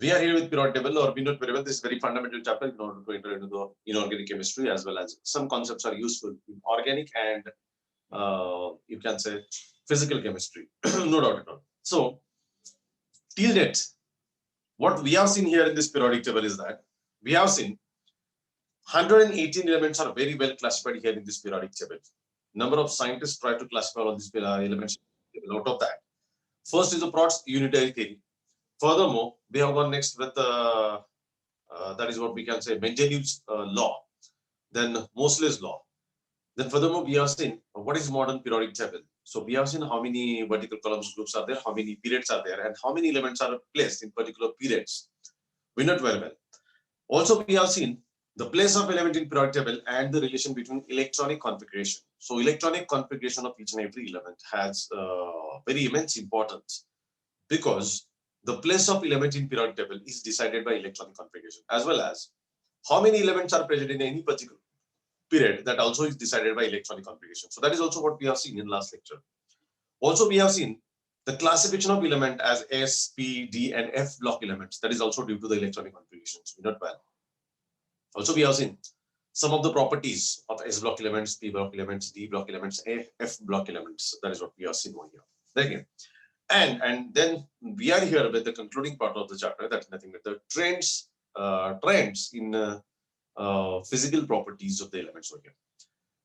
We are here with periodic table, or we know very well this is very fundamental chapter in order to enter into the inorganic chemistry, as well as some concepts are useful in organic and you can say physical chemistry, no doubt at all. So till date, what we have seen here in this periodic table is that we have seen 118 elements are very well classified here in this periodic table. Number of scientists try to classify all these elements. Out of that, first is the Proust's unitary theory. Furthermore, we have gone next with that is what we can say Mendeleev's law, then Moseley's law. Then furthermore, we have seen what is modern periodic table. So we have seen how many vertical columns groups are there, how many periods are there, and how many elements are placed in particular periods. We know it very well. Also, we have seen the place of element in periodic table and the relation between electronic configuration. So electronic configuration of each and every element has very immense importance, because the place of element in periodic table is decided by electronic configuration, as well as how many elements are present in any particular period, that also is decided by electronic configuration. So that is also what we have seen in last lecture. Also, we have seen the classification of element as S, P, D, and F block elements. That is also due to the electronic configurations. We not well. Also, we have seen some of the properties of S block elements, P block elements, D block elements, F block elements. That is what we have seen over here. Again. And then we are here with the concluding part of the chapter. That's nothing but the trends in physical properties of the elements over here.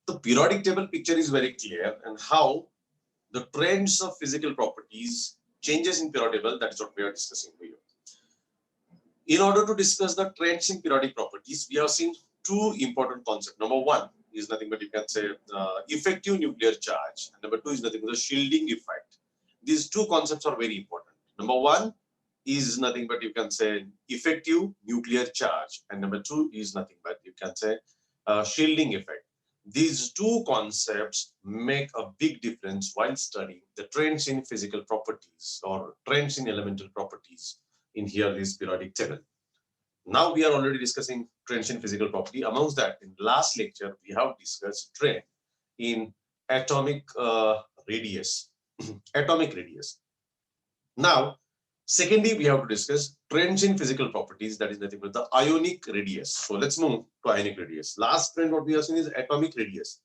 The periodic table picture is very clear, and how the trends of physical properties changes in periodic table. That is what we are discussing here. In order to discuss the trends in periodic properties, we have seen two important concepts. Number one is nothing but you can say effective nuclear charge, and number two is nothing but the shielding effect. These two concepts are very important. Number one is nothing but you can say effective nuclear charge, and number two is nothing but you can say shielding effect. These two concepts make a big difference while studying the trends in physical properties or trends in elemental properties in here this periodic table. Now we are already discussing trends in physical property. Amongst that, in last lecture we have discussed trend in atomic radius. Atomic radius. Now, secondly, we have to discuss trends in physical properties. That is nothing but the ionic radius. So let's move to ionic radius. Last trend what we have seen is atomic radius.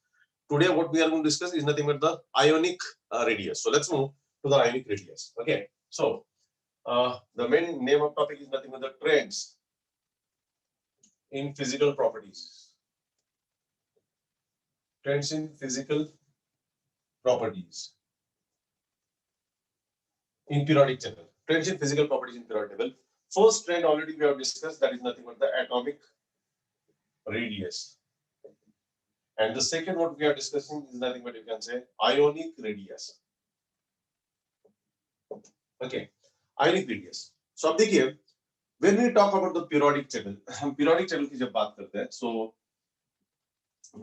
Today, what we are going to discuss is nothing but the ionic radius. So let's move to the ionic radius. Okay. So the main name of topic is nothing but the trends in physical properties. Trends in physical properties in periodic table. Trends in physical properties in periodic table. First trend already we have discussed, that is nothing but the atomic radius. And the second what we are discussing is nothing but you can say ionic radius. Okay, ionic radius. So अब देखिए, when we talk about the periodic table, हम periodic table की जब बात करते हैं, so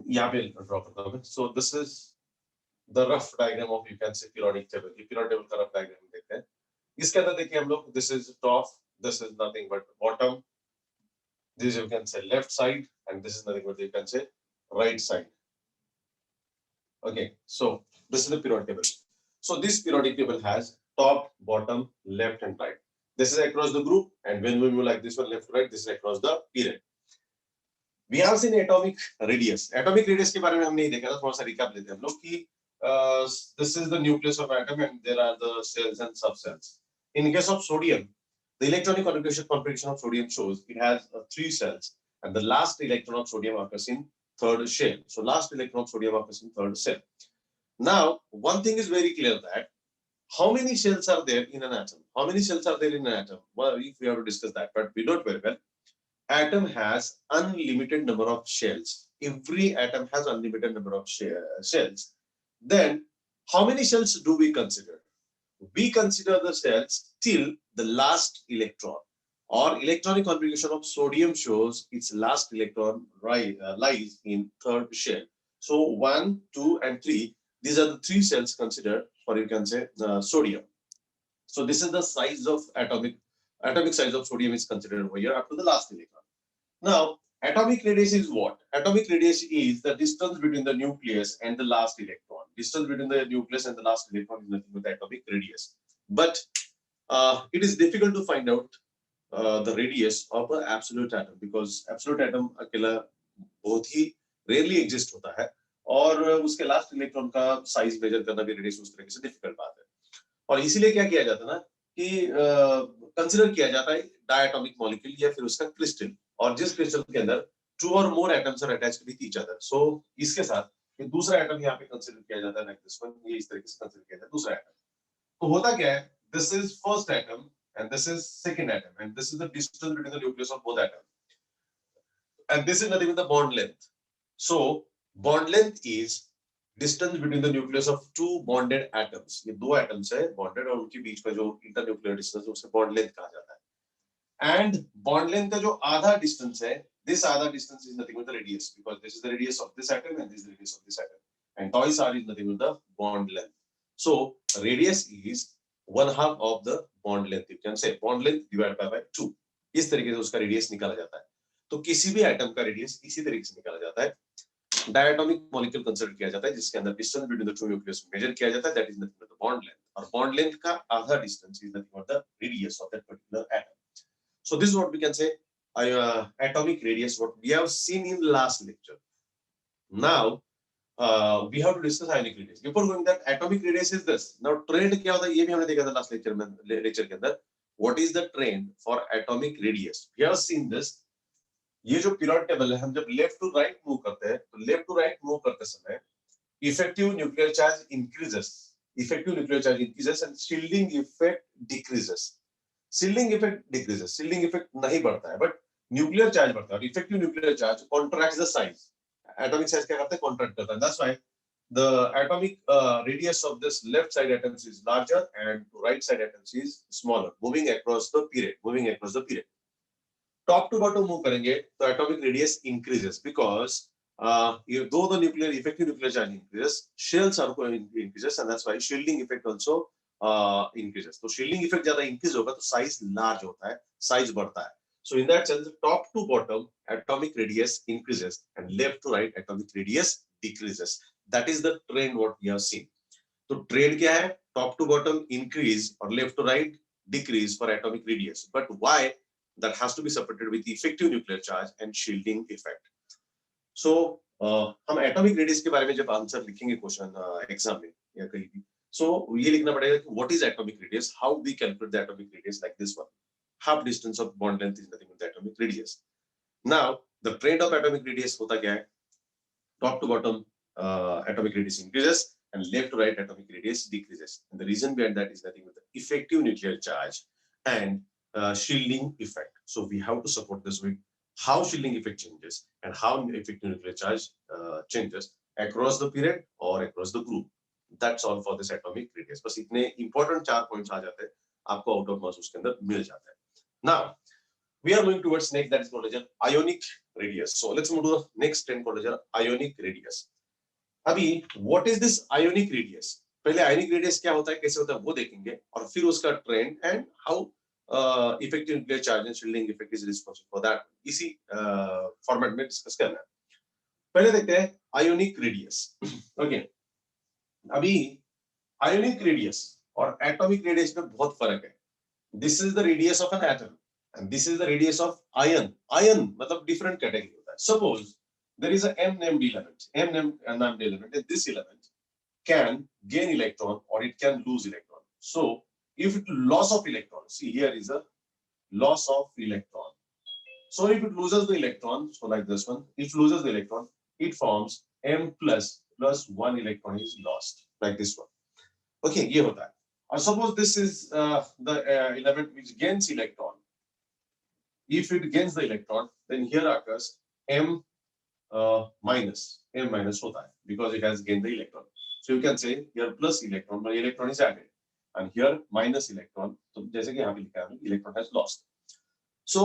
यहाँ पे draw करता हूँ. So this is the rough diagram of you can say periodic table. ये periodic table का rough diagram देखते हैं. इसके अंदर देखिए हम लोग, this is top, this is nothing but bottom, this you can say left side, and this is nothing but you can say right side. Okay, so this is the periodic table. So this periodic table has top, bottom, left, and right. This is across the group, and when we move like this one left to right, this is across the period. We have seen atomic radius. Atomic radius के बारे में हमने देखा था, थोड़ा सा recap लेते हैं हम लोग कि this is the nucleus of atom and there are the cells and subcells. In case of sodium, the electronic configuration of sodium shows it has 3 cells, and the last electron of sodium occurs in third shell. So last electron of sodium occurs in third cell. Now, one thing is very clear, that how many cells are there in an atom? How many cells are there in an atom? Well, if we have to discuss that, but we know it very well. Atom has unlimited number of shells. Every atom has unlimited number of shells. Then, how many cells do we consider? We consider the cells till the last electron, or electronic configuration of sodium shows its last electron lies in third shell. So 1, 2, and 3, these are the 3 cells considered for you can say sodium. So this is the size of atomic size of sodium is considered over here up to the last electron. Now, atomic radius is what? Atomic radius is the distance between the nucleus and the last electron. Distance between the nucleus and the last electron is nothing but the atomic radius. But it is difficult to find out the radius of an absolute atom, because absolute atom अकेला बहुत ही rarely exist होता है, और उसके last electron का size major करना भी radius उस तरीके से डिफिकल्ट बात है। और इसीलिए क्या किया जाता है ना कि कंसीडर किया जाता है डायटोमिक मॉलिक्यूल या फिर उसका क्रिस्टल, और जिस क्रिस्टल के अंदर 2 और more atoms are attached with each other. So इसके साथ ये दूसरा एटम यहाँ पे कंसीडर किया जाता है, लाइक दिस वन, ये इस तरीके से कंसीडर किया जाता है दूसरा एटम। तो होता क्या है, this is first atom and this is second atom, and this is the distance between the nucleus of both atoms, and this is nothing but the bond length. So bond length is distance between the nucleus of two bonded atoms. ये दो atoms है bonded, और उनके बीच में जो internuclear distance है उसे bond length कहा जाता है। and bond length का जो आधा distance है, this other distance is nothing but the radius, because this is the radius of this atom and this is the radius of this atom, and twice r is nothing but the bond length. So radius is 1/2 of the bond length. You can say bond length divided by 2. इस तरीके से उसका radius निकाला जाता है। तो किसी भी एटम का रेडियस इसी तरीके से निकाला जाता है। डायटोमिक मॉलिक्यूल कंसीडर किया जाता है जिसके अंदर distance between the two nucleus measure किया जाता है, that is nothing but the bond length, और बॉन्ड लेंथ का आधा distance is nothing but the radius of that particular atom. So this is what we can say atomic radius, what we have seen in last lecture. Now we have to discuss ionic radius. Before going that, atomic radius is this. Now trend क्या होता है ये भी हमने देखा था last lecture के अंदर. What is the trend for atomic radius? We have seen this. ये जो पीरियड टेबल है, हम जब लेफ्ट टू राइट मूव करते हैं तो लेफ्ट टू राइट मूव करते समय effective nuclear charge increases, effective nuclear charge increases and shielding effect decreases. Shielding effect decreases, shielding effect नहीं बढ़ता है बट न्यूक्लियर चार्ज बढ़ता है, और effective nuclear charge contracts the size. Atomic size क्या करता है, कॉन्ट्रैक्ट करता है। That's why the atomic radius of this left side atoms is larger and right side atoms is smaller, moving across the period. Top to bottom move करेंगे तो atomic radius increases because though the effective nuclear charge increases, shells are going to increases, and that's why shielding effect also increases. तो shielding effect ज्यादा increase होगा तो size large होता है, size बढ़ता है। So in that sense, top to bottom atomic radius increases and left to right atomic radius decreases. That is the trend what we have seen. तो trend क्या है, top to bottom increase और left to right decrease for atomic radius. But why? That has to be separated with effective nuclear charge and shielding effect. So हम atomic radius के बारे में जब answer लिखेंगे क्वेश्चन एग्जाम में या कहीं भी, so ये लिखना पड़ेगा कि what is atomic radius, how we calculate the atomic radius, like this one. Half distance of bond length is nothing but the atomic radius. Now the trend of atomic radius होता क्या है, top to bottom atomic radius increases and left to right atomic radius decreases, and the reason behind that is nothing but the effective nuclear charge and shielding effect. So we have to support this with how shielding effect changes and how effective nuclear charge changes across the period or across the group. That's all for this atomic radius. बस इतने important 4 points आ जाते हैं, आपको out of marks उसके अंदर मिल जाता है। Now we are going towards next, that is called as ionic radius. So let's move to the next trend called as ionic radius. अभी what is this ionic radius, पहले ionic radius क्या होता है, कैसे होता है वो देखेंगे, और फिर उसका trend and how effective nuclear charge and shielding effect is responsible for that, इसी फॉर्मेट में डिस्कस करना है। पहले देखते हैं आयोनिक रेडियस। ओके, अभी आयोनिक रेडियस और एटॉमिक रेडियस में बहुत फर्क है। This is the radius of an atom and this is the radius of ion. Ion मतलब डिफरेंट कैटेगरी होता है। Suppose there is a m named element, and this element can gain electron or it can lose electron. So if it loss of electron, see here is a loss of electron. So if it loses the electron, so like this one, if it loses the electron, it forms m plus 1 electron is lost, like this one. Okay, ये होता है। और suppose this is the element which gains electron. If it gains the electron, then here occurs m minus होता है because it has gained the electron. So you can say here plus electron, but electron is added, and here minus electron. तो जैसे कि यहाँ पे लिखा है electron has lost. So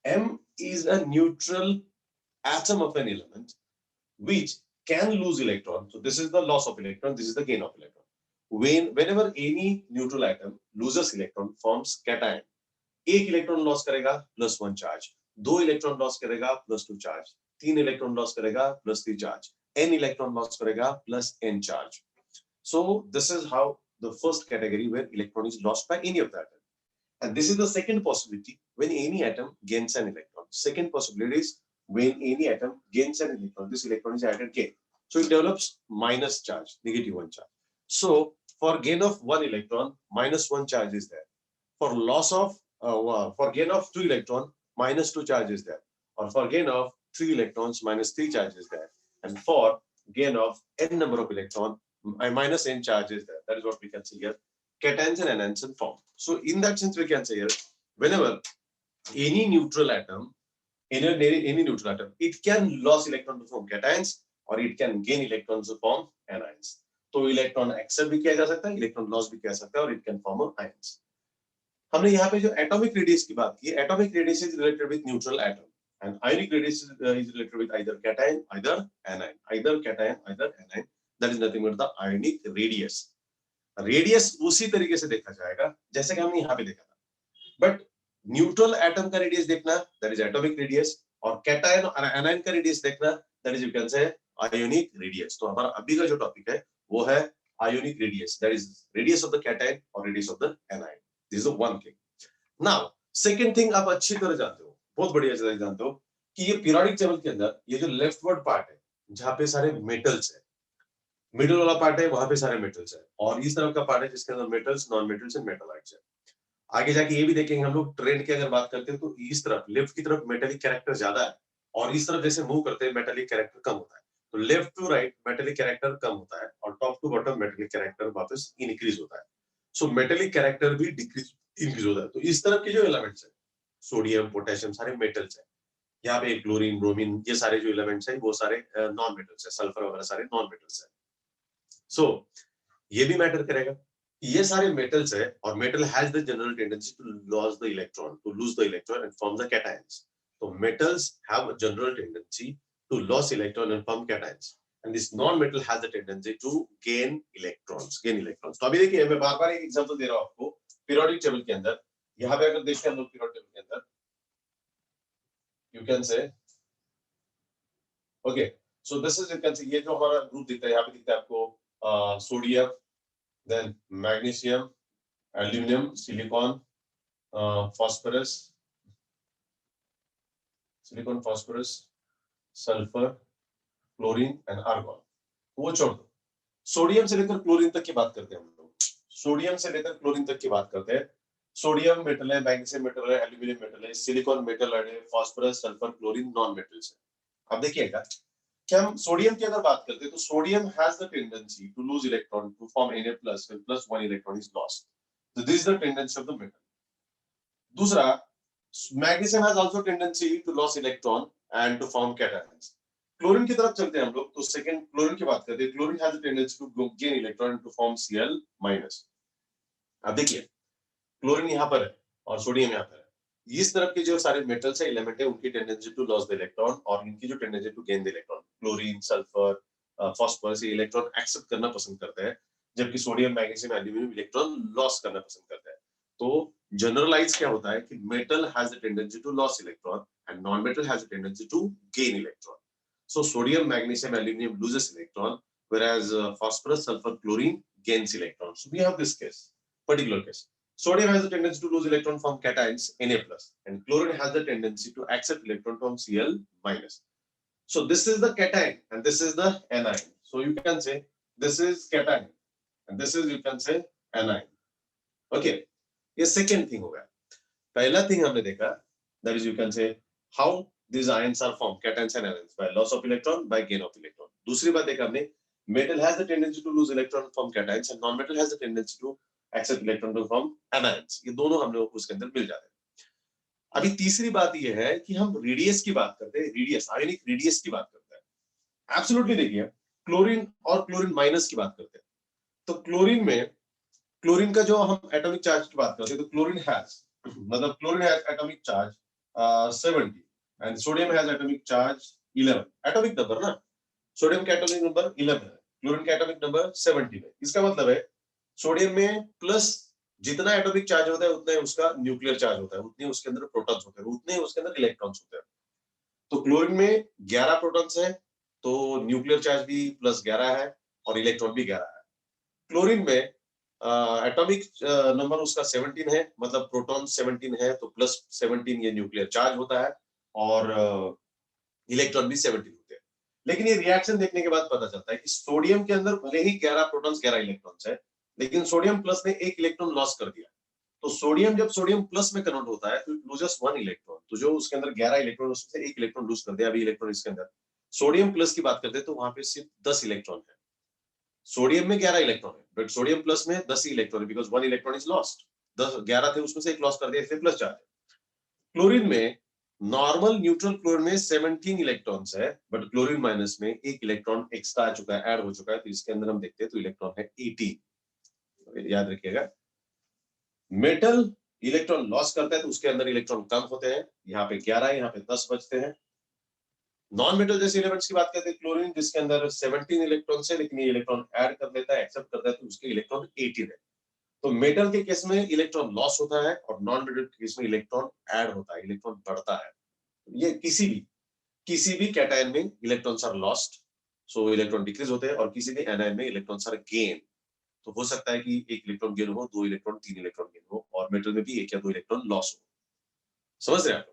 m is a neutral atom of an element which can lose electron. So this is the loss of electron, this is the gain of electron. Whenever any neutral atom loses electron, forms cation. एक electron loss करेगा plus 1 charge, 2 electron loss करेगा plus 2 charge, 3 electron loss करेगा plus 3 charge, n electron loss करेगा plus n charge. So this is how the first category where electron is lost by any of that. And this is the second possibility when any atom gains an electron. Second possibility is when any atom gains an electron, this electron is added gain. So it develops minus charge, negative one charge. So for gain of one electron, minus one charge is there. For loss of, for gain of two electron, minus two charge is there. Or for gain of three electrons, minus three charge is there. And for gain of n number of electron, minus n charge is there. That is what we can say here. Cations and anions form. So in that sense, we can say here, whenever any neutral atom, any neutral atom, it can lose electron to form cations or it can gain electrons to form anions. तो electron accept भी किया जा सकता है, electron loss भी किया जा सकता है और इट कैन फॉर्म आयंस. हमने यहाँ पे जो एटॉमिक रेडियस की बात की, atomic radius is related with neutral atom and ionic radius is related with either cation either anion, either cation either anion. That is nothing but the ionic radius. Radius उसी तरीके से देखा जाएगा जैसे कि हमने यहाँ पे देखा था, बट न्यूट्रल एटम का रेडियस देखना दैट इज एटॉमिक रेडियस और कैटायन और एनायन का रेडियस देखना that is you can say ionic radius. तो हमारा अभी का जो टॉपिक है वो है ionic radius, that is radius of the cation और radius of the anion. This is one thing. Now second thing आप अच्छी तरह जानते हो, बहुत बढ़िया तरह जानते हो कि ये पीरियोडिक टेबल के अंदर ये जो लेफ्टवर्ड पार्ट है जहां पे सारे मेटल्स है, मिडिल वाला पार्ट है वहां पे सारे मेटल्स है और इस तरफ का पार्ट है जिसके अंदर मेटल्स, नॉन मेटल्स एंड मेटालाइट्स है. आगे जाके ये भी देखेंगे हम लोग ट्रेंड की अगर बात करते हैं तो इस तरफ लेफ्ट की तरफ मेटेलिक कैरेक्टर ज्यादा है और इस तरफ जैसे मूव करते हैं मेटेलिक कैरेक्टर कम होता है. तो left to right metallic character कम होता है और top to bottom metallic character वापस इंक्रीज होता है. सो मेटेलिक कैरेक्टर भी डिक्रीज इंक्रीज होता है. तो इस तरफ के जो एलिमेंट्स है सोडियम, पोटेशियम, सारे मेटल्स है. यहाँ पे क्लोरीन, ब्रोमीन, ये सारे जो एलिमेंट्स है वो सारे नॉन मेटल्स है. सल्फर वगैरह सारे नॉन मेटल्स है. सो ये भी मैटर करेगा. ये सारे मेटल्स है और metal has the general tendency to loss the electron, to lose the electron and form the cations. तो metals have a general tendency to loss electron and form cations and this non-metal has the tendency to gain electrons. तो अभी देखिए मैं बार-बार एक example दे रहा हूं आपको पीरियोडिक टेबल के अंदर. यहाँ पे अगर देखते हैं हम लोग पीरियोडिक टेबल के अंदर, you can say okay, so this is you can say ये जो हमारा ग्रुप दिखता है यहाँ पे दिखता है आपको sodium, then magnesium, aluminum, silicon, phosphorus, sulfur, chlorine and argon. वो छोड़ दो, सोडियम से लेकर क्लोरीन तक की बात करते हैं हम लोग. सोडियम से लेकर क्लोरीन तक की बात करते हैं. सोडियम मेटल है, मैग्नीशियम मेटल है, एल्यूमिनियम मेटल है, सिलिकॉन मेटल है, phosphorus, sulphur, chlorine non metals है. अब देखिएगा कि हम सोडियम की अगर बात करते हैं तो sodium has the tendency to lose electron to form Na+ when +1 electron is lost. So this is the tendency of the metal. दूसरा, magnesium has also tendency to loss electron and to form cations. Chlorine की तरफ चलते हैं हम लोग तो second chlorine की बात करते हैं. Chlorine has the tendency to gain electron to form Cl-. अब देखिए क्लोरीन यहाँ पर है और सोडियम यहाँ पर है. इस तरफ के जो सारे मेटल्स है, एलिमेंट है, उनकी tendency to loss the electron और इनकी जो tendency to gain the electron, chlorine, sulphur, phosphorus, ये इलेक्ट्रॉन एक्सेप्ट करना पसंद करते हैं, जबकि sodium, magnesium, aluminium electron loss करना पसंद करते हैं. तो जनरलाइज क्या होता है कि metal has the tendency to loss electron and non metal has the tendency to gain electron. So sodium, magnesium, aluminum loses electron, whereas phosphorus, sulfur, chlorine gains electrons. So we have this case, particular case. Sodium has the tendency to lose electron from cations Na+, and chlorine has the tendency to accept electron from Cl-. So this is the cation, and this is the anion. So you can say this is cation, and this is you can say anion. Okay, ये second thing हो गया. पहला thing हमने देखा, that is you can say how these ions are formed, cations and anions, by loss of electron, by gain of electron. दूसरी बात देखा हमने, metal has the tendency to lose electron from cations and non-metal has the tendency to accept electron from anions. ये दोनों हम लोग उसके अंदर मिल जाते हैं. अभी तीसरी बात ये है कि हम रेडियस की बात करते हैं, रेडियस, आयोनिक रेडियस की बात करते हैं. एब्सोल्युटली देखिए, क्लोरीन और क्लोरीन माइनस की बात करते हैं. तो क्लोरीन में, क्लोरीन का जो हम एटॉमिक चार्ज की बात करते हैं तो क्लोरीन हैज, मतलब chlorine has atomic charge 70 and sodium has atomic charge 11. atomic number ना, सोडियम का एटॉमिक नंबर 11 है, क्लोरीन का एटॉमिक नंबर 70 है. इसका मतलब है सोडियम में प्लस जितना एटॉमिक चार्ज होता है उतना ही उसका न्यूक्लियर चार्ज होता है, उतने उसके अंदर प्रोटॉन्स होते हैं, उतने उसके अंदर इलेक्ट्रॉन्स होते हैं. तो क्लोरीन में 11 प्रोटॉन्स है तो न्यूक्लियर चार्ज भी +11 है और इलेक्ट्रॉन भी 11 है. क्लोरीन में एटॉमिक नंबर उसका 17 है, मतलब प्रोटॉन 17 है तो प्लस 17 ये न्यूक्लियर चार्ज होता है और इलेक्ट्रॉन भी 17 होते हैं। लेकिन ये रिएक्शन देखने के बाद पता चलता है कि सोडियम के अंदर भले ही 11 प्रोटॉन्स 11 इलेक्ट्रॉन्स है, लेकिन सोडियम प्लस ने एक इलेक्ट्रॉन लॉस कर दिया। तो सोडियम जब सोडियम प्लस में कन्वर्ट होता है तो इट लूजेस 1 इलेक्ट्रॉन। तो जो उसके अंदर 11 इलेक्ट्रॉन उसमें से एक इलेक्ट्रॉन लूज कर दिया। अभी इलेक्ट्रॉन इसके अंदर सोडियम प्लस की बात करते हैं तो वहां पे सिर्फ 10 इलेक्ट्रॉन है। सोडियम में 11 इलेक्ट्रॉन है बट सोडियम प्लस में 10 ही इलेक्ट्रॉन है बिकॉज 1 इलेक्ट्रॉन इज लॉस्ट। 10 11 थे उसमें से एक लॉस कर दिया, इसलिए प्लस चार्ज है। क्लोरीन में नॉर्मल न्यूट्रल क्लोरीन में 17 इलेक्ट्रॉन्स है बट क्लोरीन माइनस में एक इलेक्ट्रॉन एक्स्ट्रा आ चुका है, ऐड हो चुका है। तो इसके अंदर हम देखते हैं तो इलेक्ट्रॉन है 18। याद रखिएगा, मेटल इलेक्ट्रॉन लॉस करता है तो उसके अंदर इलेक्ट्रॉन कम होते हैं। यहाँ पे 11, यहाँ पे 10 बचते हैं। नॉन मेटल जैसे एलिमेंट्स की बात करते हैं, क्लोरीन जिसके अंदर 17 इलेक्ट्रॉन है लेकिन ये इलेक्ट्रॉन ऐड कर लेता है, एक्सेप्ट करता है तो उसके इलेक्ट्रॉन 18 है। तो मेटल के केस में इलेक्ट्रॉन लॉस होता है और नॉन मेटल के केस में इलेक्ट्रॉन ऐड होता है, इलेक्ट्रॉन बढ़ता है। ये किसी भी कैटायन में electrons are lost, so electron decrease होते हैं, और किसी भी एनायन में इलेक्ट्रॉन्स आर गेन। तो हो सकता है कि एक इलेक्ट्रॉन गेन हो, 2 इलेक्ट्रॉन, 3 इलेक्ट्रॉन गेन हो, और मेटल में भी 1 या 2 इलेक्ट्रॉन लॉस हो। समझ रहे हैं आप?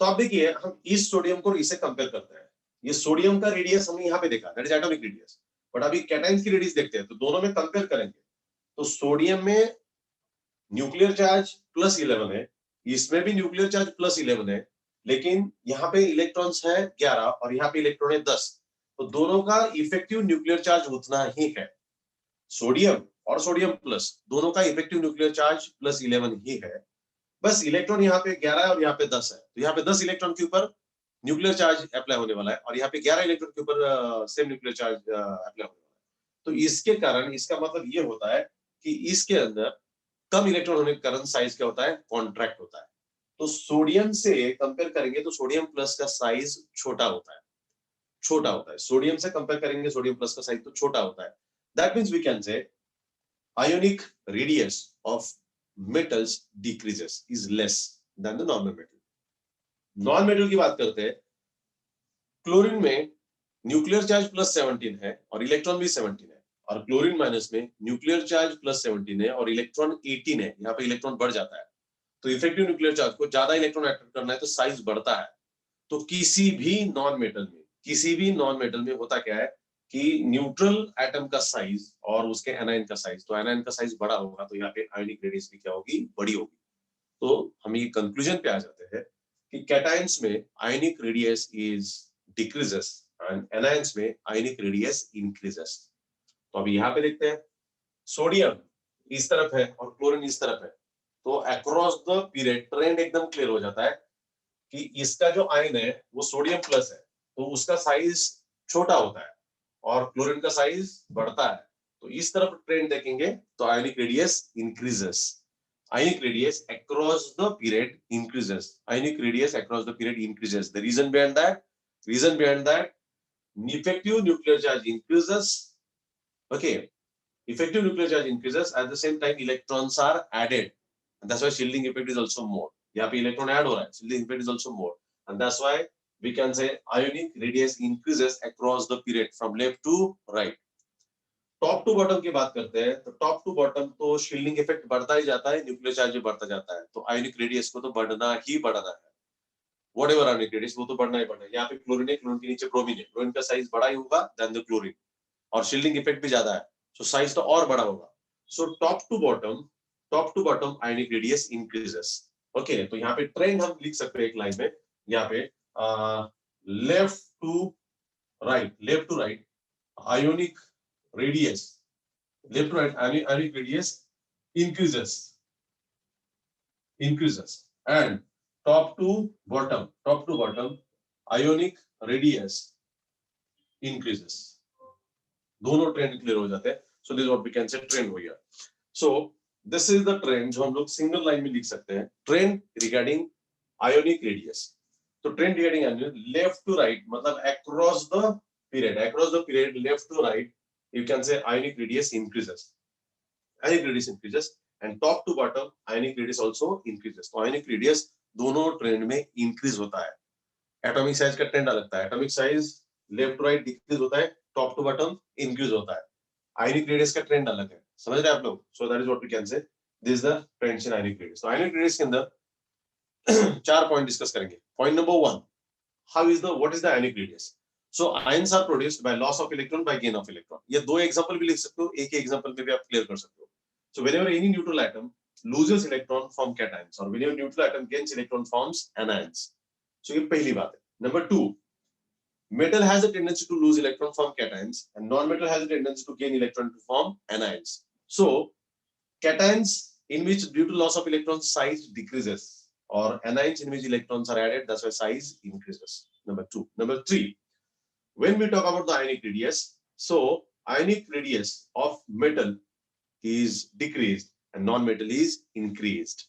तो आप देखिए, हम इस सोडियम को इससे कंपेयर करते हैं। ये सोडियम का रेडियस हमने यहाँ पे देखा, that is atomic radius. But अभी कैटायंस की रेडियस देखते हैं तो दोनों में कंपेयर करेंगे तो सोडियम में न्यूक्लियर चार्ज प्लस 11 है, इसमें भी न्यूक्लियर चार्ज प्लस 11 है, लेकिन यहाँ पे इलेक्ट्रॉन्स है 11 और यहाँ पे इलेक्ट्रॉन है 10। तो दोनों का इफेक्टिव न्यूक्लियर चार्ज उतना ही है। सोडियम और सोडियम प्लस दोनों का इफेक्टिव न्यूक्लियर चार्ज प्लस 11 ही है। बस इलेक्ट्रॉन यहाँ पे 11 है और यहाँ पे 10 है, तो यहाँ पे 10 इलेक्ट्रॉन के ऊपर न्यूक्लियर चार्ज अप्लाई होने वाला है और यहाँ पे 11 इलेक्ट्रॉन के ऊपर सेम न्यूक्लियर चार्ज अप्लाई होने वाला है। तो इसके कारण इसका मतलब ये होता है कि इसके अंदर कम इलेक्ट्रॉन होने के कारण साइज क्या होता है, कॉन्ट्रैक्ट होता है। तो सोडियम से कंपेयर करेंगे तो सोडियम प्लस का साइज छोटा होता है, छोटा होता है। सोडियम से कंपेयर करेंगे सोडियम प्लस का साइज तो छोटा होता है। That means we can say ionic radius of metals decreases is less than the normal metal. Non metal की बात करते हैं, क्लोरीन में न्यूक्लियर चार्ज प्लस 17 है और इलेक्ट्रॉन भी 17 है, और क्लोरीन माइनस में न्यूक्लियर चार्ज प्लस 17 है और इलेक्ट्रॉन 18 है। यहाँ पे इलेक्ट्रॉन बढ़ जाता है, तो इफेक्टिव न्यूक्लियर चार्ज को ज्यादा इलेक्ट्रॉन अट्रैक्ट करना है तो साइज बढ़ता है। तो किसी भी नॉन मेटल में होता क्या है कि न्यूट्रल एटम का साइज और उसके एनायन का साइज, तो एनायन का साइज बड़ा होगा तो यहाँ पे आयनिक रेडियस भी क्या होगी, बड़ी होगी। तो हम ये कंक्लूजन पे आ जाते हैं कि कैटायंस में ionic radius is decreases and anions में आयनिक रेडियस इंक्रीजेस। तो अभी यहाँ पे देखते हैं, सोडियम इस तरफ है और क्लोरीन इस तरफ है, तो अक्रॉस द पीरियड ट्रेंड एकदम क्लियर हो जाता है कि इसका जो आयन है वो सोडियम प्लस है तो उसका साइज छोटा होता है और क्लोरीन का साइज बढ़ता है। तो इस तरफ ट्रेंड देखेंगे तो आयनिक radius increases, ionic radius across the period increases, ionic radius across the period increases. The reason behind that effective nuclear charge increases. Okay, effective nuclear charge increases, at the same time electrons are added, and that's why shielding effect is also more. यहाँ पे electron add हो रहा है, shielding effect is also more, and that's why we can say ionic radius increases across the period from left to right. Top to bottom की बात करते हैं तो टॉप टू बॉटम तो शील्डिंग इफेक्ट बढ़ता ही जाता है, न्यूक्लियर चार्ज भी बढ़ता जाता है, तो आयनिक रेडियस को तो बढ़ना ही बढ़ना है। व्हाटएवर आयनिक रेडियस वो तो बढ़ना ही बढ़ना है। यहाँ पे क्लोरीन है, क्लोरीन के नीचे ब्रोमीन है, ब्रोमीन का साइज बड़ा ही होगा देन द क्लोरीन, और शील्डिंग इफेक्ट भी ज्यादा है सो साइज तो और बड़ा होगा। So top to bottom ionic radius increases. Okay, तो यहाँ पे ट्रेंड हम लिख सकते हैं एक लाइन में, यहाँ पे left to right ionic radius, left to right ionic radius increases, and top to bottom ionic radius increases. दोनों ट्रेंड क्लियर हो जाते हैं। So this what we can say trend हो गया। So this is the trend जो हम लोग single line में लिख सकते हैं, ट्रेंड रिगार्डिंग आयोनिक रेडियस। तो trend regarding left to right मतलब across the period left to right you can say ionic radius increases, and top to bottom ionic radius also increases. तो ionic radius दोनों trend में increase होता है। Atomic size का trend अलग था, atomic size left to right decrease होता है, टॉप टू बॉटम इंक्रीज होता है। आयनिक रेडियस का ट्रेंड अलग है, समझ रहे आप लोग? So that is what we can say. This is the trends in ionic radius. So ionic radius के अंदर 4 पॉइंट डिस्कस करेंगे. Point number 1, what is the ionic radius? So ions are produced by loss of electron by gain of electron. ये दो example भी लिख सकते हो, एक ही एग्जांपल में भी आप क्लियर कर सकते हो. So whenever any neutral atom loses electron form cations, or whenever neutral atom gains electron forms anions. So ये पहली बात है. Number 2, metal has a tendency to lose electron form cations, and non-metal has a tendency to gain electron to form anions. So cations in which due to loss of electron size decreases, or anions in which electrons are added, that's why size increases. Number 2. Number 3, when we talk about the ionic radius, so ionic radius of metal is decreased and non-metal is increased.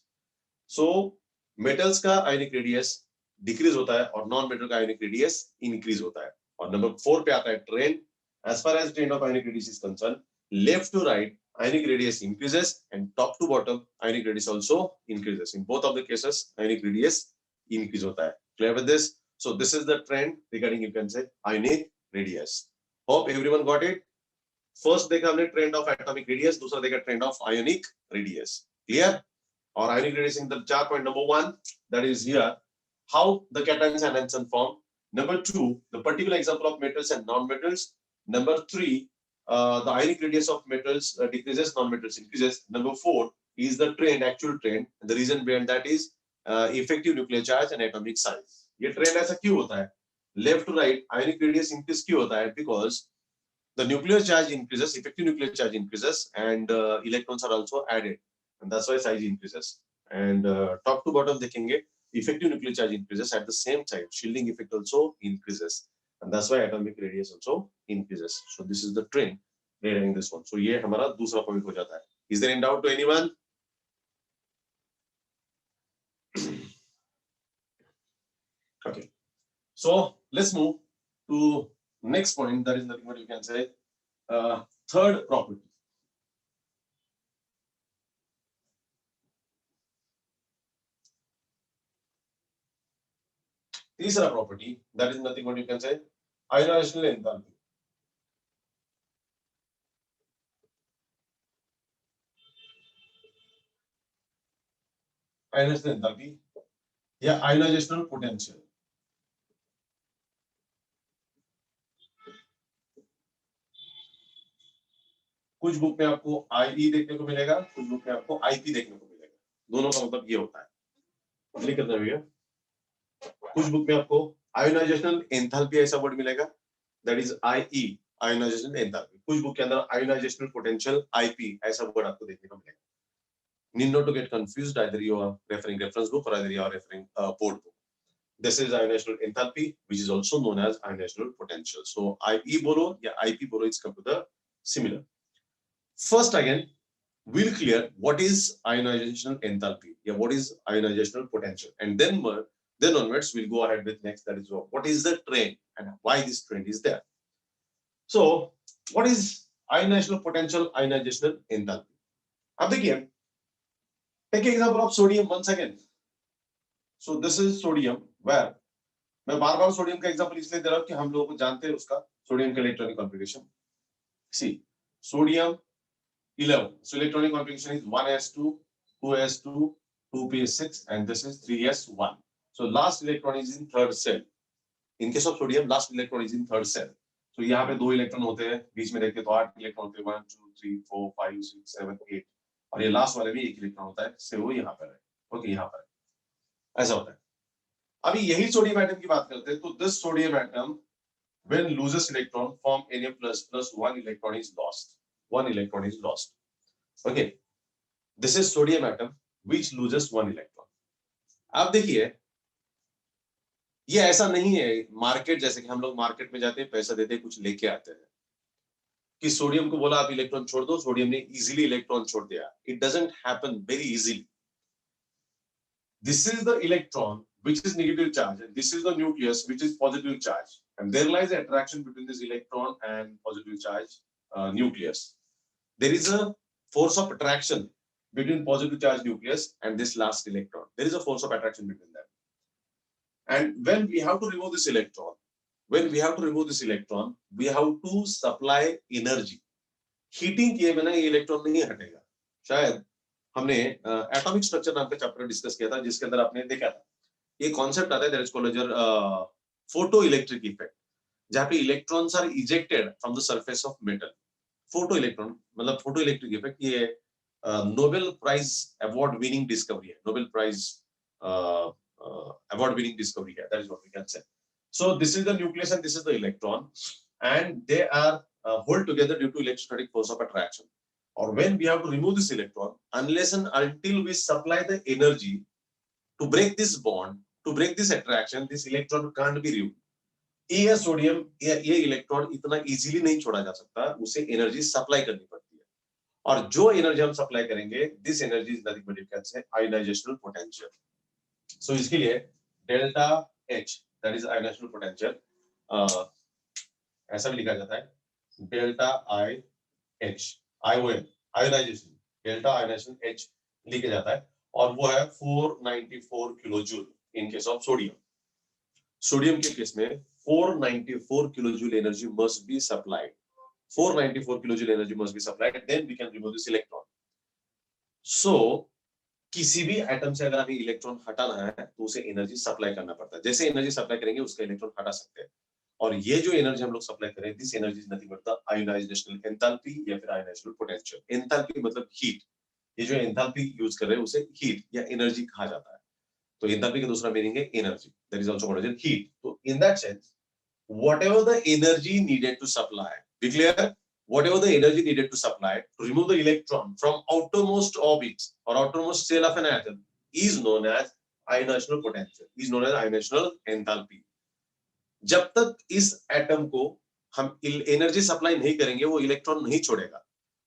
So metals का ionic radius decrease होता है और non-metal का ionic radius increase होता है. और number 4 पे आता है trend. As far as trend of ionic radius is concerned, left to right ionic radius increases and top to bottom ionic radius also increases. In both of the cases ionic radius increase होता है. Clear with this? So this is the trend regarding, you can say, ionic radius. Hope everyone got it. First देखा हमने trend of atomic radius, दूसरा देखा trend of ionic radius. Clear? और ionic radius in the 4 point number 1, that is here how the cations and anions form. Number 2, the particular example of metals and non-metals. Number 3, the ionic radius of metals decreases, non-metals increases. Number 4 is the trend, actual trend. And the reason behind that is effective nuclear charge and atomic size. ये trend ऐसा क्यों होता है? Left to right ionic radius increase क्यों होता है? Because the nuclear charge increases, effective nuclear charge increases, and electrons are also added, and that's why size increases. And top to bottom देखेंगे, effective nuclear charge increases, at the same time shielding effect also increases, and that's why atomic radius also increases. So this is the trend regarding this one. So ये हमारा दूसरा point हो जाता है. Is there any doubt to anyone? Okay, so let's move to next point. That is nothing but you can say third property. तीसरा property, that is nothing but you can say ionization enthalpy. Ionization enthalpy या ionization potential. कुछ book में आपको IE देखने को मिलेगा, कुछ book में आपको IP देखने को मिलेगा. दोनों का मतलब ये होता है. लिख करना भैया. कुछ बुक में आपको आयोनाइजेशनल एंथैल्पी ऐसा वर्ड मिलेगा, दैट इज IE, आयोनाइजेशनल एंथैल्पी. कुछ बुक के अंदर आयोनाइजेशनल पोटेंशियल IP ऐसा वर्ड आपको देखने को मिलेगा. Need not to get confused, either you are referring reference book or either you are referring board book. This is ionization enthalpy, which is also known as ionization potential. So IE bolo या IP bolo, it's come to the similar. First again, we'll clear what is ionization enthalpy. Yeah, what is ionization potential, and then onwards we'll go ahead with next, that is what is the trend and why this trend is there. So what is ionization potential, ionization enthalpy? अब देखिए, take example of sodium once again. So this is sodium, where मैं बार बार sodium का example इसलिए दे रहा हूं कि हम लोगों को जानते हैं उसका सोडियम का electronic configuration. See, sodium 11. So electronic configuration is 1s2, 2s2, 2p6, and this is 3s1. So last electron is in third cell. In case of sodium, last electron is in third cell. So यहाँ पे 2 electron होते हैं, बीच में देखते तो 8 electron होते हैं, 1 2 3 4 5 6 7 8, और ये लास्ट वाले में 1 इलेक्ट्रॉन होता है, से वो यहाँ पर है. ओके, यहाँ पर है, ऐसा होता है. अभी यही सोडियम एटम की बात करते हैं, तो this sodium atom when loses electron form Na plus 1 electron is lost. 1 electron is lost. Okay, this is sodium atom which loses 1 electron. अब देखिए, ये ऐसा नहीं है मार्केट जैसे कि हम लोग मार्केट में जाते हैं, पैसा देते हैं, कुछ लेके आते हैं, कि सोडियम को बोला आप इलेक्ट्रॉन छोड़ दो, सोडियम ने इजीली इलेक्ट्रॉन छोड़ दिया. It doesn't happen very easily. This is the electron which is negative charge, and this is the nucleus which is positive charge, and there lies the attraction between this electron and positive charge nucleus. There is a force of attraction between positive charge nucleus and this last electron. There is a force of attraction between them. And when we have to remove this electron, we have to supply energy. Heating किए बिना ये electron नहीं हटेगा। शायद हमने atomic structure नाम का chapter discuss किया था, जिसके अंदर आपने देखा था ये कॉन्सेप्ट आता है, that is called as photo electric effect, जहाँ पे electrons are ejected from the surface of metal. Photo electron मतलब फोटो इलेक्ट्रिक इफेक्ट, ये Nobel prize award winning discovery है, Nobel prize award winning discovery है, that is what we can say. So this is the nucleus and this is the electron, and they are hold together due to electrostatic force of attraction. Or when we have to remove this electron, unless and until we supply the energy to break this bond, to break this attraction, this electron can't be removed. ये sodium ये electron इतना easily नहीं छोड़ा जा सकता, उसे energy supply करनी पड़ती है। और जो एनर्जी हम सप्लाई करेंगे, this energy is nothing but you can say ionisational potential. So इसके लिए delta H, that is ionisational potential, ऐसा भी लिखा जाता है delta I H, ion ionisation, delta ionisation H लिखा जाता है, और वो है 494 kilo joule in case of sodium. Sodium के केस में 494 kilo joule energy must be supplied, 494 kilo joule energy must be supplied, then we can remove this electron. So किसी भी एटम से अगर हमें इलेक्ट्रॉन हटाना है तो उसे एनर्जी सप्लाई करना पड़ता है, जैसे एनर्जी सप्लाई करेंगे उसका इलेक्ट्रॉन हटा सकते हैं। और ये जो एनर्जी हम लोग सप्लाई करें, this energy is nothing but the ionisational enthalpy या फिर आयोनाइजेशनल पोटेंशियल। एंथैल्पी मतलब हीट, ये जो एंथैल्पी यूज कर रहे हैं उसे हीट या एनर्जी कहा जाता है। तो एंथैल्पी का दूसरा मीनिंग है energy, that is also called as heat. तो in that sense whatever the energy needed to supply, be clear, whatever the energy needed to supply to remove the electron from outermost orbit or outermost shell of an atom is known as ionational potential, is known as ionational enthalpy. जब तक इस atom को हम energy supply नहीं करेंगे, वो electron नहीं छोड़ेगा।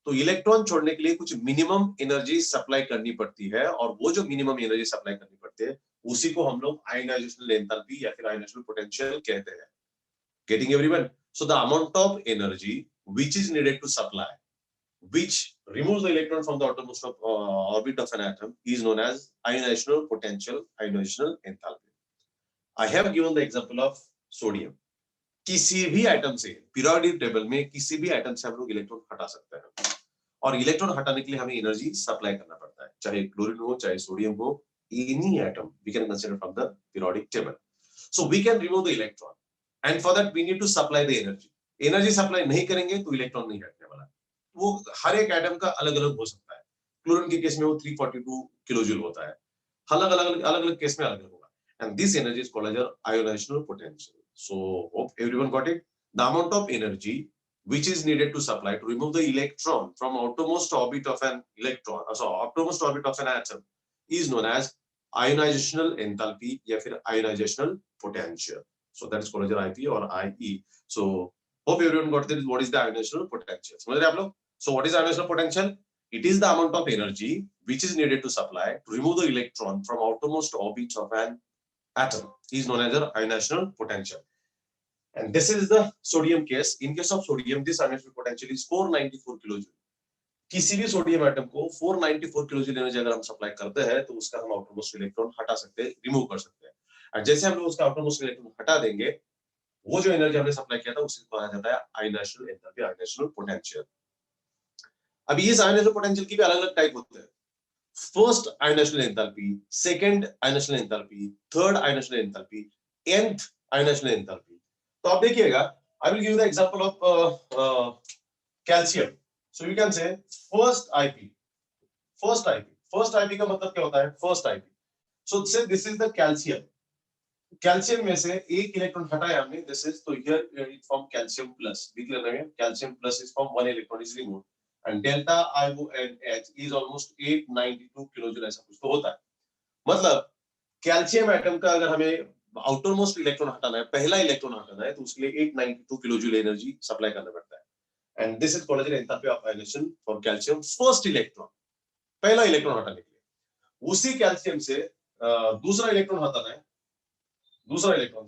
तो इलेक्ट्रॉन छोड़ने के लिए कुछ मिनिमम एनर्जी सप्लाई करनी पड़ती है, और वो जो मिनिमम एनर्जी सप्लाई करनी पड़ती है उसी को हम लोग आयोनाइजेशनल एंथैल्पी या फिर आयोनाइजेशनल पोटेंशियल कहते हैं। Getting everyone? So the amount of energy which is needed to supply, which removes the electron from the outermost orbit of an atom, is known as ionational potential, ionational enthalpy. I have given the example of sodium. किसी भी atom से periodic table में किसी भी atom से हम लोग electron हटा सकते हैं, और इलेक्ट्रॉन हटाने के लिए हमें एनर्जी सप्लाई करना पड़ता है, चाहे क्लोरीन हो चाहे सोडियम हो, any atom we can consider from the periodic table. So we can remove the electron, and for that we need to supply the energy. Energy supply नहीं करेंगे तो इलेक्ट्रॉन नहीं हटने वाला। वो हर एक एटम का अलग अलग हो सकता है। क्लोरीन के केस में वो 342 किलो जूल होता है, अलग अलग केस में अलग अलग होगा, and this energy is called as ionisational potential. So hope everyone got it. The amount of energy which is needed to supply to remove the electron from outermost orbit of an electron, so outermost orbit of an atom, is known as ionization enthalpy या फिर ionization potential. So that is called as IP or IE. So hope everyone got this. What is the ionization potential? समझ रहे आप लोग? So what is ionization potential? It is the amount of energy which is needed to supply to remove the electron from outermost orbit of an atom is known as the ionational potential. And this is the sodium case. In case of sodium, this ionational potential is 494 kilojoule. किसी भी sodium atom को 494 kilojoule energy अगर हम supply करते हैं तो उसका हम आउटरमोस्ट इलेक्ट्रॉन हटा सकते हैं, रिमूव कर सकते हैं। और जैसे हम लोग उसका आउटरमोस्ट इलेक्ट्रॉन हटा देंगे, वो जो एनर्जी हमने सप्लाई किया था उसे कहा जाता है आयोनाइजेशनल एंथैल्पी, आयोनाइजेशनल पोटेंशियल। अभी इस आयोनाइजेशनल पोटेंशियल की भी अलग-अलग टाइप होते हैं। First ionational enthalpy, second ionational enthalpy, third ionational enthalpy, nth ionational enthalpy. तो आप देखिएगा, I will give you the example of calcium. So you can say first IP. First IP. First IP का मतलब क्या होता है? First IP. So say this is the calcium. Calcium में से एक इलेक्ट्रॉन हटाया हमने, this is तो here it form calcium plus. देख लेना है, calcium plus is form one electron is removed. And delta IONH is almost 892 kilojoule, ऐसा कुछ तो होता है। मतलब कैल्शियम एटम का अगर हमें आउटरमोस्ट इलेक्ट्रॉन हटाना है, पहला इलेक्ट्रॉन हटाना है, तो उसके लिए 892 किलोजूल एनर्जी सप्लाई करना पड़ता है। And this is called as enthalpy of ionization for calcium first electron, पहला इलेक्ट्रॉन हटाने के लिए। उसी कैल्शियम से दूसरा इलेक्ट्रॉन हटाना है, दूसरा इलेक्ट्रॉन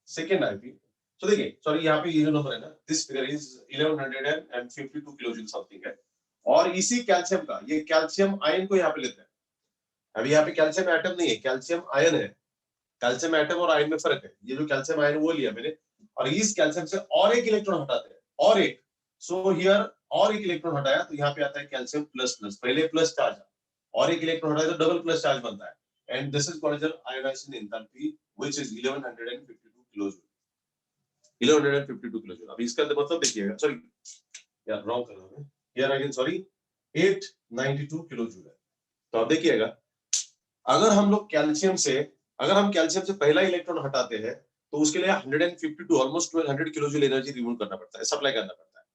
सेकंड आईपी। तो देखिए, सॉरी यहाँ पे ये जो नंबर है ना, this figure is 1152 kilojoule something है, और इसी कैल्शियम का, ये कैल्शियम आयन को यहाँ पे लेते हैं। अभी यहाँ पे कैल्शियम एटम नहीं है, कैल्शियम आयन है। कैल्शियम एटम और आयन में फर्क है। ये जो कैल्शियम आयन वो लिया मैंने, और इस कैल्शियम से और एक इलेक्ट्रॉन हटाते हैं, और एक। सो हियर और एक इलेक्ट्रॉन हटाया तो यहाँ पे आता है कैल्शियम प्लस प्लस, पहले प्लस चार्ज और एक इलेक्ट्रॉन हटाया तो डबल प्लस चार्ज बनता है, and this is called as ionization enthalpy which is 1152 kilojoule, 1152 kilojoule. अभी इसका मतलब देखिएगा, सॉरी यार रॉन्ग कर रहा हूं, हियर अगेन सॉरी 892 किलोजूल है। तो अब देखिएगा, अगर हम लोग कैल्शियम से, अगर हम कैल्शियम से पहला इलेक्ट्रॉन हटाते हैं तो उसके लिए 152 ऑलमोस्ट 1200 किलोजूल एनर्जी रिमूव करना पड़ता है, सप्लाई करना पड़ता है,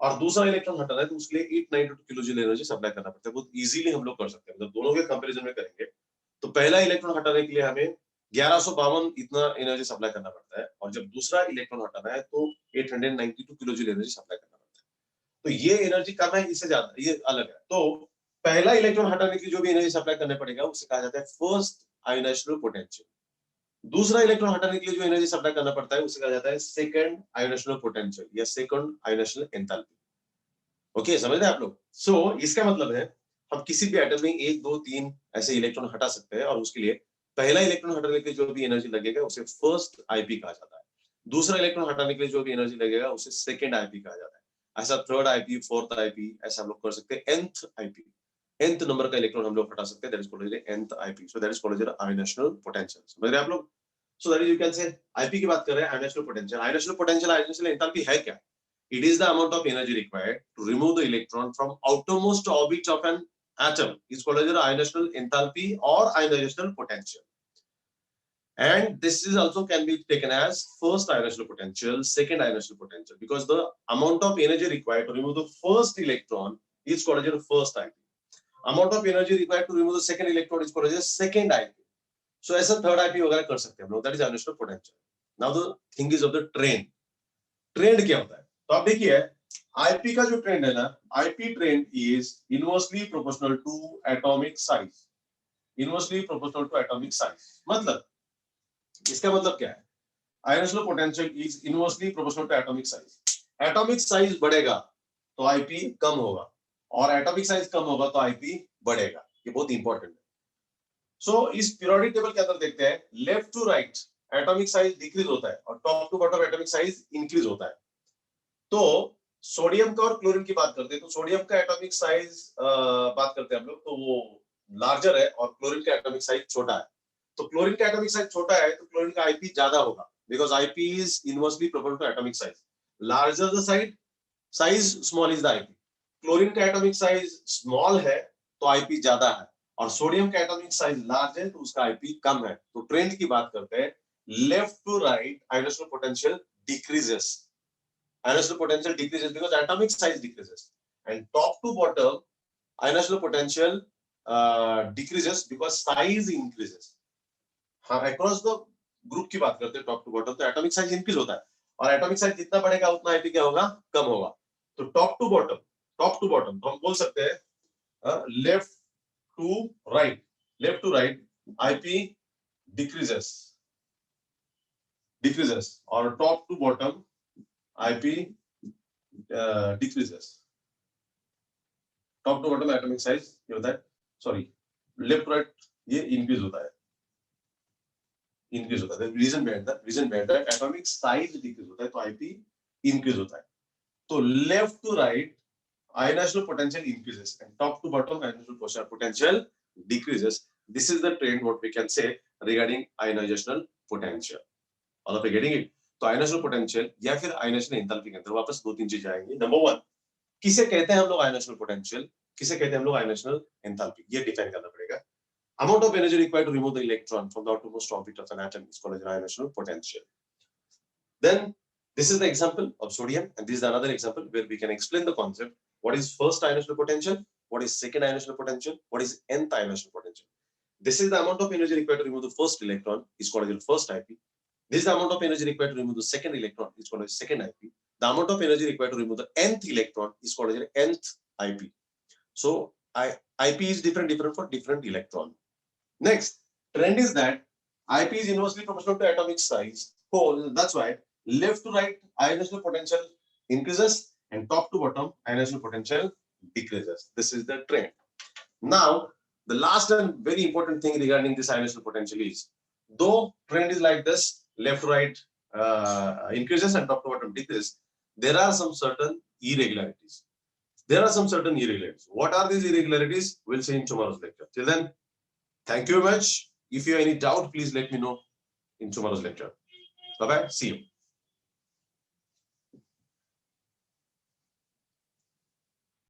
और दूसरा इलेक्ट्रॉन हटाना है तो उसके लिए 892 किलोजूल एनर्जी सप्लाई करना पड़ता है। बहुत इजीली हम लोग कर सकते हैं, मतलब दोनों के कंपैरिजन में करेंगे तो पहला इलेक्ट्रॉन हटाने के लिए हमें 1152 इतना एनर्जी सप्लाई करना पड़ता है, और जब दूसरा इलेक्ट्रॉन हटाना है तो 892 किलोजूल एनर्जी सप्लाई करना पड़ता है। तो ये एनर्जी कम है, इससे ज्यादा ये अलग है। तो पहला इलेक्ट्रॉन हटाने की जो भी एनर्जी सप्लाई करने पड़ेगा उसे कहा जाता है फर्स्ट आयोनाइजेशनल पोटेंशियल। दूसरा इलेक्ट्रॉन हटाने के लिए जो एनर्जी सप्लाई करना पड़ता है उसे कहा जाता है सेकंड आयोनाइजेशनल पोटेंशियल या सेकंड आयोनाइजेशनल एंथैल्पी। ओके, समझ रहे हैं आप लोग? सो इसका मतलब है हम किसी भी एटम में 1 2 3 ऐसे इलेक्ट्रॉन हटा सकते हैं, और उसके लिए पहला इलेक्ट्रॉन हटाने के लिए जो भी एनर्जी लगेगा उसे फर्स्ट आईपी कहा जाता है, दूसरा इलेक्ट्रॉन हटाने के लिए जो भी एनर्जी लगेगा उसे सेकंड आईपी कहा जाता है। ऐसा थर्ड आईपी, फोर्थ आईपी, ऐसा हम लोग कर सकते हैं। nth आईपी, nth नंबर का इलेक्ट्रॉन हम लोग हटा सकते हैं, that is called as nth IP. So that is called as ionisational potential. समझ रहे हैं आप लोग? So that is, you can say IP की बात कर रहे हैं, ionisational potential. Ionisational potential, ionisational enthalpy है क्या? It is the amount of energy required to remove the electron from outermost orbit of an atom. Is called as ionational enthalpy or ionational potential. And this is also can be taken as first ionational potential, second ionational potential, because the amount of energy required to remove the first electron is called as first IP. Amount of energy required to remove the second electron is called as second IP. So ऐसा third IP वगैरह कर सकते हैं हम लोग. That is ionational potential. Now the thing is of the trend. Trend क्या होता है? तो आप देखिए आईपी का जो ट्रेंड है ना, IP trend is inversely proportional to atomic size, inversely proportional to atomic size. मतलब इसका मतलब क्या है? Ionisational potential is inversely proportional to atomic size. Atomic size बढ़ेगा तो आईपी कम होगा, और एटॉमिक साइज कम होगा तो आईपी बढ़ेगा। ये बहुत इंपॉर्टेंट है। सो इस पीरियोडिक टेबल के अंदर देखते हैं, left to right atomic size decrease होता है और top to bottom atomic size increase होता है। तो सोडियम का और क्लोरीन की बात करते हैं तो सोडियम का एटॉमिक साइज बात करते हैं हम लोग तो वो लार्जर है, और क्लोरीन का एटॉमिक साइज छोटा है। तो क्लोरीन का एटॉमिक साइज छोटा है तो क्लोरीन का आईपी ज्यादा होगा, because IP is inversely proportional to atomic size. Larger the size, small is the IP. Chlorine का एटॉमिक साइज स्मॉल है तो आईपी ज्यादा है, और सोडियम का एटॉमिक साइज लार्ज है तो उसका आईपी कम है। तो ट्रेंड की बात करते हैं, left to right ionisational potential decreases, ionational potential decreases because atomic size decreases, and top to bottom ionational potential decreases because size increases. हाँ, across the group की बात करते हैं top to bottom तो atomic size increase होता है, और atomic size जितना बढ़ेगा उतना IP क्या होगा? कम होगा। तो top to bottom तो हम बोल सकते हैं left to right IP decreases और top to bottom IP decreases. Top to bottom atomic size ये होता है, सॉरी लेफ्ट राइट ये इंक्रीज होता है, reason behind that atomic size decrease होता है तो आईपी इंक्रीज होता है। तो left to right ionisational potential increases and top to bottom ionisational potential decreases. This is the trend what we can say regarding ionisational potential. All of you getting it? तो ionisational potential या फिर ionisation enthalpy के अंदर वापस दो तीन चीजें आएंगी। नंबर 1, किसे कहते हैं हम लोग आयोनाइजेशनल पोटेंशियल, किसे कहते हैं हम लोग आयोनाइजेशनल एंथैल्पी, ये डिफाइन करना पड़ेगा। Amount of energy required to remove the electron from the outermost orbit of an atom is called as ionational potential. Then this is the example of sodium, and this is another example where we can explain the concept. What is first ionational potential? What is second ionational potential? What is nth ionational potential? This is the amount of energy required to remove the first electron is called as first IP. This is the amount of energy required to remove the second electron is called as second IP. The amount of energy required to remove the nth electron is called as nth IP. So IP is different for different electron. Next, trend is that IP is inversely proportional to atomic size. So that's why left to right ionational potential increases and top to bottom ionational potential decreases. This is the trend. Now, the last and very important thing regarding this ionational potential is, though trend is like this, left to right increases and top to bottom decreases, there are some certain irregularities. There are some certain irregularities. What are these irregularities? We'll see in tomorrow's lecture. Till then, thank you very much. If you have any doubt, please let me know in tomorrow's lecture. Bye-bye. See you.